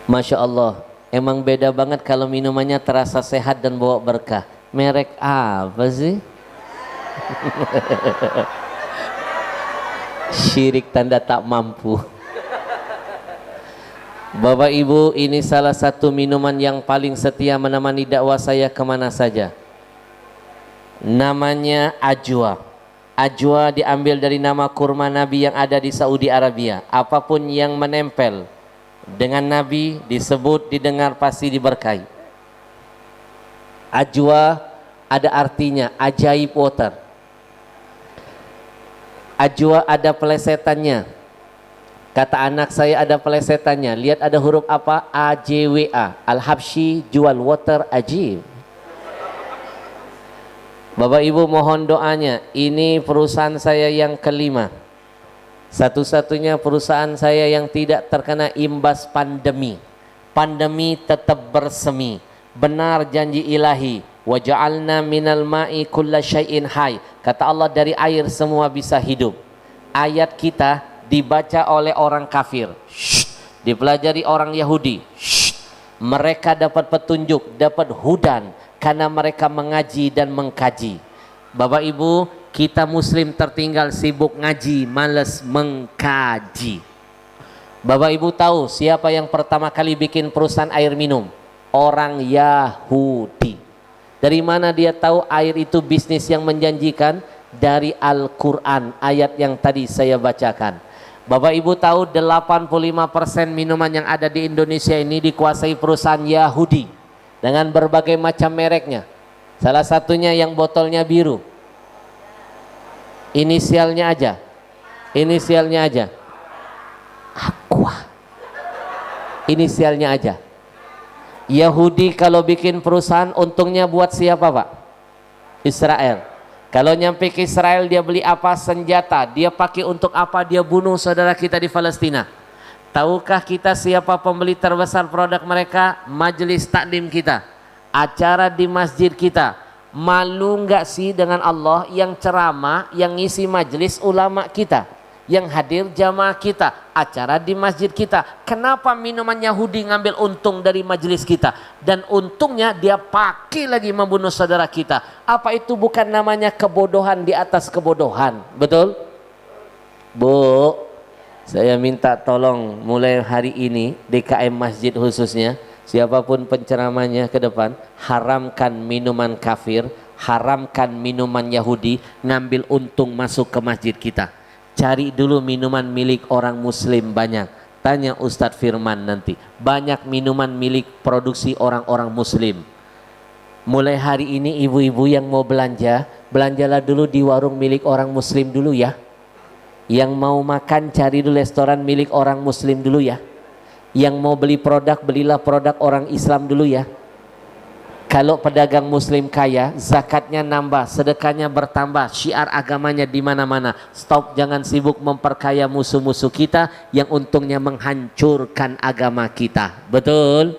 Masya Allah, emang beda banget kalau minumannya terasa sehat dan bawa berkah. Merek apa sih? Syirik tanda tak mampu. Bapak Ibu, ini salah satu minuman yang paling setia menemani dakwah saya kemana saja. Namanya ajwa. Ajwa diambil dari nama kurma Nabi yang ada di Saudi Arabia. Apapun yang menempel dengan Nabi disebut, didengar, pasti diberkahi. Ajwa ada artinya ajaib water. Ajwa ada pelesetannya. Kata anak saya ada pelesetannya. Lihat ada huruf apa? AJWA. Al-Habsyi jual water ajib. Bapak Ibu mohon doanya. Ini perusahaan saya yang kelima. Satu-satunya perusahaan saya yang tidak terkena imbas pandemi. Pandemi tetap bersemi. Benar janji ilahi. Wa ja'alna minal ma'i kulla syai'in hai. Kata Allah, dari air semua bisa hidup. Ayat kita dibaca oleh orang kafir, dipelajari orang Yahudi, mereka dapat petunjuk, dapat hudan karena mereka mengaji dan mengkaji. Bapak Ibu, kita muslim tertinggal sibuk ngaji, males mengkaji. Bapak Ibu tahu siapa yang pertama kali bikin perusahaan air minum? Orang Yahudi. Dari mana dia tahu air itu bisnis yang menjanjikan? Dari Al-Quran, ayat yang tadi saya bacakan. Bapak Ibu tahu 85% minuman yang ada di Indonesia ini dikuasai perusahaan Yahudi dengan berbagai macam mereknya. Salah satunya yang botolnya biru. Inisialnya aja. Inisialnya aja. Aqua. Inisialnya aja. Yahudi kalau bikin perusahaan untungnya buat siapa, Pak? Israel. Kalau nyampe ke Israel dia beli apa? Senjata. Dia pakai untuk apa? Dia bunuh saudara kita di Palestina. Tahukah kita siapa pembeli terbesar produk mereka? Majelis taklim kita, acara di masjid kita. Malu nggak sih dengan Allah? Yang ceramah, yang ngisi majelis ulama kita, yang hadir jamaah kita, acara di masjid kita. Kenapa minuman Yahudi ngambil untung dari majelis kita? Dan untungnya dia pakai lagi membunuh saudara kita. Apa itu bukan namanya kebodohan di atas kebodohan? Betul? Bu, saya minta tolong mulai hari ini DKM Masjid khususnya, siapapun penceramahnya ke depan, haramkan minuman kafir, haramkan minuman Yahudi, ngambil untung masuk ke masjid kita. Cari dulu minuman milik orang muslim banyak. Tanya Ustadz Firman nanti. Banyak minuman milik produksi orang-orang muslim. Mulai hari ini ibu-ibu yang mau belanja, belanjalah dulu di warung milik orang muslim dulu ya. Yang mau makan cari dulu restoran milik orang muslim dulu ya. Yang mau beli produk, belilah produk orang Islam dulu ya. Kalau pedagang muslim kaya, zakatnya nambah, sedekahnya bertambah, syiar agamanya di mana-mana. Stop, jangan sibuk memperkaya musuh-musuh kita yang untungnya menghancurkan agama kita. Betul?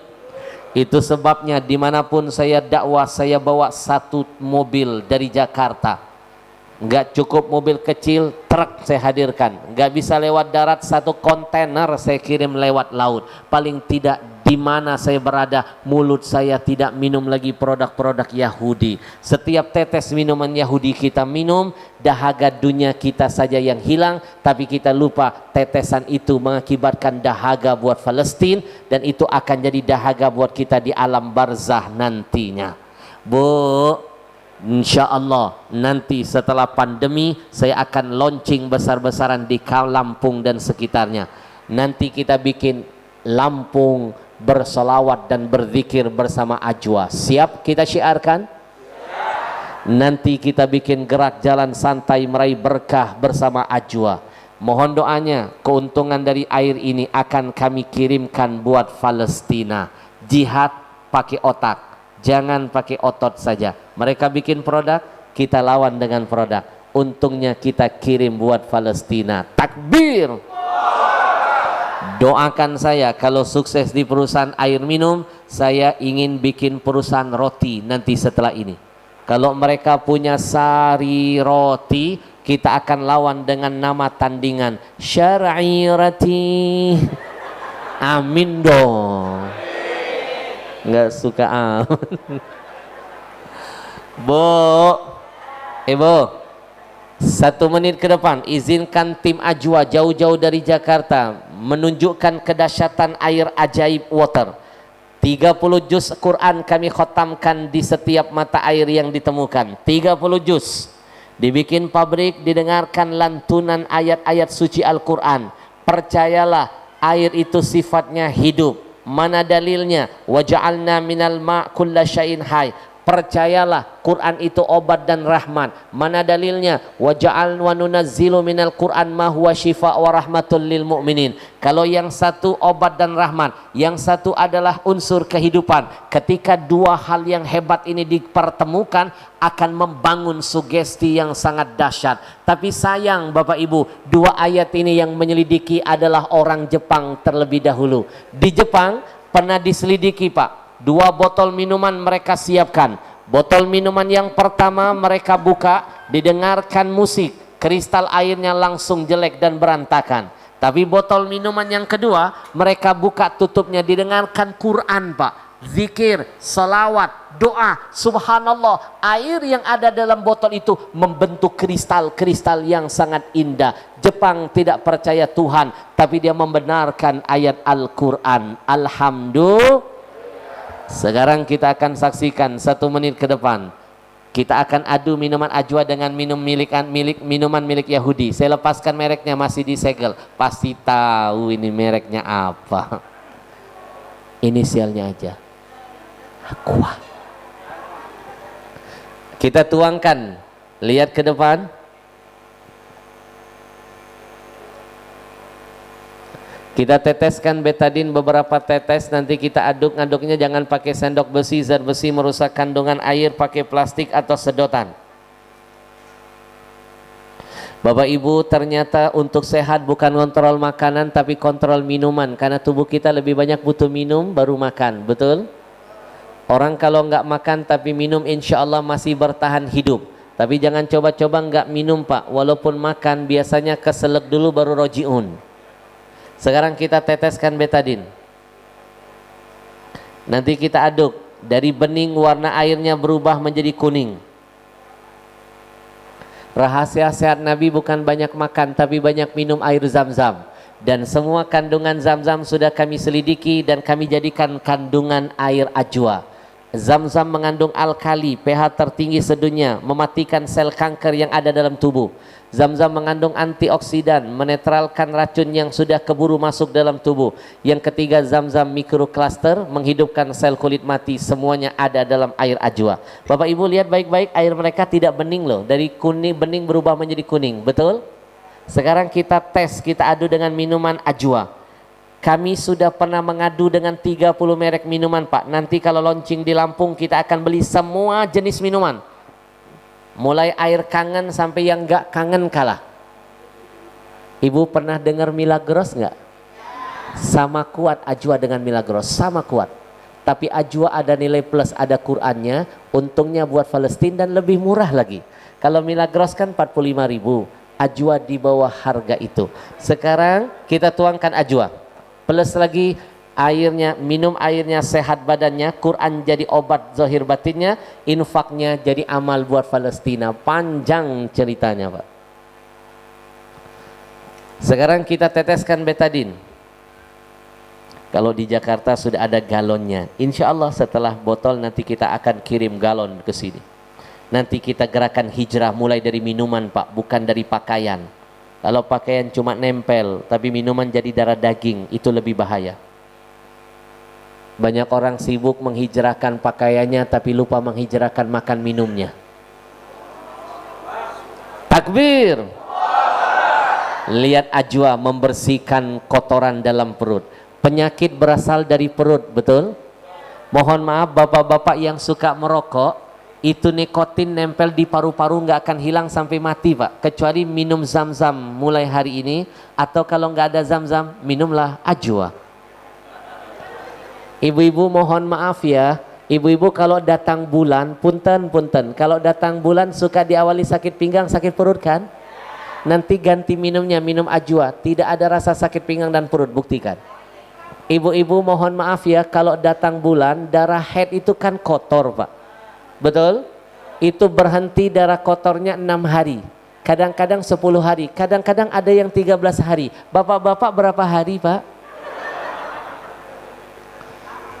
Itu sebabnya dimanapun saya dakwah, saya bawa satu mobil dari Jakarta. Nggak cukup mobil kecil, truk saya hadirkan. Nggak bisa lewat darat, satu kontainer saya kirim lewat laut. Paling tidak di mana saya berada, mulut saya tidak minum lagi produk-produk Yahudi. Setiap tetes minuman Yahudi kita minum, dahaga dunia kita saja yang hilang, tapi kita lupa tetesan itu mengakibatkan dahaga buat Palestina, dan itu akan jadi dahaga buat kita di alam barzah nantinya. Bu, insya Allah nanti setelah pandemi saya akan launching besar-besaran di Lampung dan sekitarnya. Nanti kita bikin Lampung bersolawat dan berzikir bersama Ajwa. Siap kita syiarkan? Nanti kita bikin gerak jalan santai meraih berkah bersama Ajwa. Mohon doanya, keuntungan dari air ini akan kami kirimkan buat Palestina. Jihad pakai otak, jangan pakai otot saja. Mereka bikin produk, kita lawan dengan produk. Untungnya kita kirim buat Palestina. Takbir. Doakan saya kalau sukses di perusahaan air minum, saya ingin bikin perusahaan roti nanti setelah ini. Kalau mereka punya sari roti, kita akan lawan dengan nama tandingan Syar'irati. Amin dong. nggak suka aman. Bu, Ibu, 1 menit ke depan izinkan tim Ajwa jauh-jauh dari Jakarta menunjukkan kedahsyatan air ajaib water. 30 juz Quran kami khotamkan di setiap mata air yang ditemukan. 30 juz. Dibikin pabrik, didengarkan lantunan ayat-ayat suci Al-Quran. Percayalah, air itu sifatnya hidup. Mana dalilnya? Waja'alna minal ma' kulla syai'in hai. Percayalah, Quran itu obat dan rahmat. Mana dalilnya? Waja'al wa nunazzilu minal Quran ma huwa syifa wa rahmatul lil mu'minin. Kalau yang satu obat dan rahmat, yang satu adalah unsur kehidupan. Ketika dua hal yang hebat ini dipertemukan, akan membangun sugesti yang sangat dahsyat. Tapi sayang Bapak Ibu, dua ayat ini yang menyelidiki adalah orang Jepang terlebih dahulu. Di Jepang pernah diselidiki Pak. 2 botol minuman mereka siapkan. Botol minuman yang pertama mereka buka, didengarkan musik, kristal airnya langsung jelek dan berantakan. Tapi botol minuman yang kedua mereka buka tutupnya, didengarkan Quran Pak, zikir, salawat, doa, subhanallah. Air yang ada dalam botol itu membentuk kristal-kristal yang sangat indah. Jepang tidak percaya Tuhan, tapi dia membenarkan ayat Al-Quran. Alhamdulillah. Sekarang kita akan saksikan 1 menit ke depan. Kita akan adu minuman Ajwa dengan minuman milik Yahudi. Saya lepaskan mereknya, masih disegel. Pasti tahu ini mereknya apa. Inisialnya aja. Aqua. Kita tuangkan. Lihat ke depan. Kita teteskan betadin beberapa tetes, nanti kita aduk-aduknya jangan pakai sendok besi, zat besi merusak kandungan air, pakai plastik atau sedotan. Bapak Ibu, ternyata untuk sehat bukan kontrol makanan tapi kontrol minuman, karena tubuh kita lebih banyak butuh minum baru makan, betul? Orang kalau nggak makan tapi minum insya Allah masih bertahan hidup. Tapi jangan coba-coba nggak minum Pak, walaupun makan biasanya keselak dulu baru rojiun. Sekarang kita teteskan betadin. Nanti kita aduk. Dari bening warna airnya berubah menjadi kuning. Rahasia sehat Nabi bukan banyak makan tapi banyak minum air zam-zam. Dan semua kandungan zam-zam sudah kami selidiki dan kami jadikan kandungan air Ajwa. Zam-zam mengandung alkali, pH tertinggi sedunia, mematikan sel kanker yang ada dalam tubuh. Zam-zam mengandung antioksidan, menetralkan racun yang sudah keburu masuk dalam tubuh. Yang ketiga, zam-zam mikrokluster, menghidupkan sel kulit mati. Semuanya ada dalam air Ajwa. Bapak Ibu lihat baik-baik, air mereka tidak bening loh. Dari kuning bening berubah menjadi kuning, betul? Sekarang kita tes, kita adu dengan minuman Ajwa. Kami sudah pernah mengadu dengan 30 merek minuman Pak. Nanti kalau launching di Lampung kita akan beli semua jenis minuman. Mulai air kangen sampai yang gak kangen kalah. Ibu pernah dengar Milagros nggak? Sama kuat Ajwa dengan Milagros, sama kuat. Tapi Ajwa ada nilai plus, ada Qurannya. Untungnya buat Palestina dan lebih murah lagi. Kalau Milagros kan 45.000, Ajwa di bawah harga itu. Sekarang kita tuangkan Ajwa. Plus lagi airnya, minum airnya sehat badannya, Quran jadi obat zahir batinnya, infaknya jadi amal buat Palestina. Panjang ceritanya Pak. Sekarang kita teteskan betadin. Kalau di Jakarta sudah ada galonnya, insya Allah setelah botol nanti kita akan kirim galon ke sini. Nanti kita gerakan hijrah mulai dari minuman Pak, bukan dari pakaian. Kalau pakaian cuma nempel, tapi minuman jadi darah daging, itu lebih bahaya. Banyak orang sibuk menghijrahkan pakaiannya tapi lupa menghijrahkan makan minumnya. Takbir. Lihat Ajwa membersihkan kotoran dalam perut. Penyakit berasal dari perut, betul? Mohon maaf bapak-bapak yang suka merokok, itu nikotin nempel di paru-paru nggak akan hilang sampai mati Pak, kecuali minum zam-zam mulai hari ini, atau kalau nggak ada zam-zam minumlah Ajwa. Ibu-ibu mohon maaf ya, ibu-ibu kalau datang bulan, punten kalau datang bulan suka diawali sakit pinggang, sakit perut kan? Nanti ganti minumnya, minum Ajwa, tidak ada rasa sakit pinggang dan perut, buktikan. Ibu-ibu mohon maaf ya, kalau datang bulan darah haid itu kan kotor Pak, betul? Itu berhenti darah kotornya 6 hari, kadang-kadang 10 hari, kadang-kadang ada yang 13 hari. Bapak-bapak berapa hari Pak?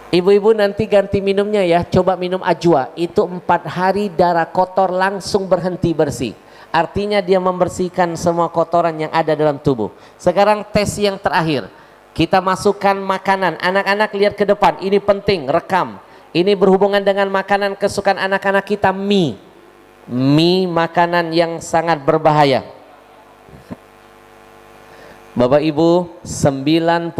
Ibu-ibu nanti ganti minumnya ya, coba minum ajwa, itu 4 hari darah kotor langsung berhenti bersih. Artinya dia membersihkan semua kotoran yang ada dalam tubuh. Sekarang tes yang terakhir, kita masukkan makanan. Anak-anak lihat ke depan, ini penting, rekam. Ini berhubungan dengan makanan kesukaan anak-anak kita, mie. Mie makanan yang sangat berbahaya. Bapak Ibu, 90%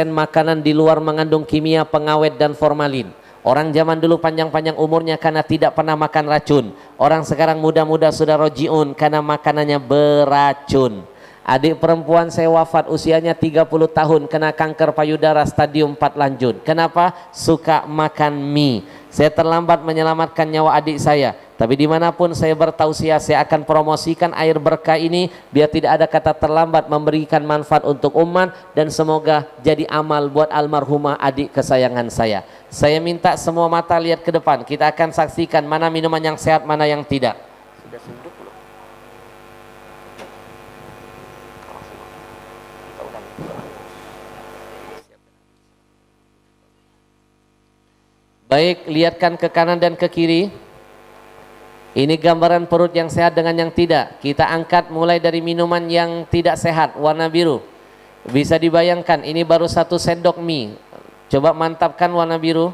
makanan di luar mengandung kimia pengawet dan formalin. Orang zaman dulu panjang-panjang umurnya karena tidak pernah makan racun. Orang sekarang muda-muda sudah rojiun karena makanannya beracun. Adik perempuan saya wafat usianya 30 tahun kena kanker payudara stadium 4 lanjut. Kenapa? Suka makan mie. Saya terlambat menyelamatkan nyawa adik saya, tapi dimanapun saya bertausiah, saya akan promosikan air berkah ini biar tidak ada kata terlambat, memberikan manfaat untuk umat, dan semoga jadi amal buat almarhumah adik kesayangan saya. Saya minta semua mata lihat ke depan, kita akan saksikan mana minuman yang sehat, mana yang tidak. Sudah senduk belum? Baik, lihatkan ke kanan dan ke kiri. Ini gambaran perut yang sehat dengan yang tidak. Kita angkat mulai dari minuman yang tidak sehat, warna biru. Bisa dibayangkan, ini baru 1 sendok mie. Coba mantapkan warna biru.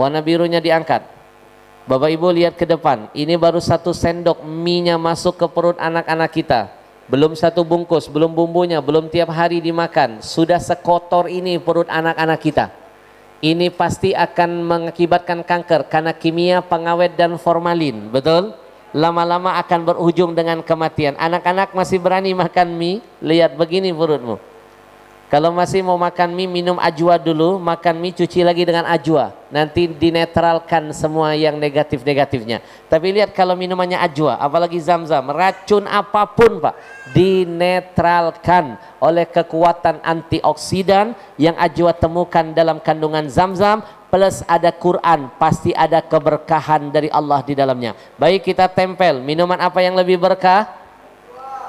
Warna birunya diangkat. Bapak Ibu lihat ke depan, ini baru 1 sendok mie-nya masuk ke perut anak-anak kita. Belum 1 bungkus, belum bumbunya, belum tiap hari dimakan. Sudah sekotor ini perut anak-anak kita. Ini pasti akan mengakibatkan kanker karena kimia pengawet dan formalin, betul? Lama-lama akan berujung dengan kematian. Anak-anak masih berani makan mie? Lihat begini perutmu. Kalau masih mau makan mie, minum ajwa dulu, makan mie cuci lagi dengan ajwa. Nanti dinetralkan semua yang negatif-negatifnya. Tapi lihat kalau minumannya ajwa, apalagi zam-zam, racun apapun Pak, dinetralkan oleh kekuatan antioksidan yang ajwa temukan dalam kandungan zam-zam, plus ada Quran, pasti ada keberkahan dari Allah di dalamnya. Baik, kita tempel, minuman apa yang lebih berkah?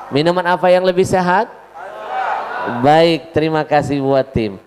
Minuman apa yang lebih sehat? Baik, terima kasih buat tim.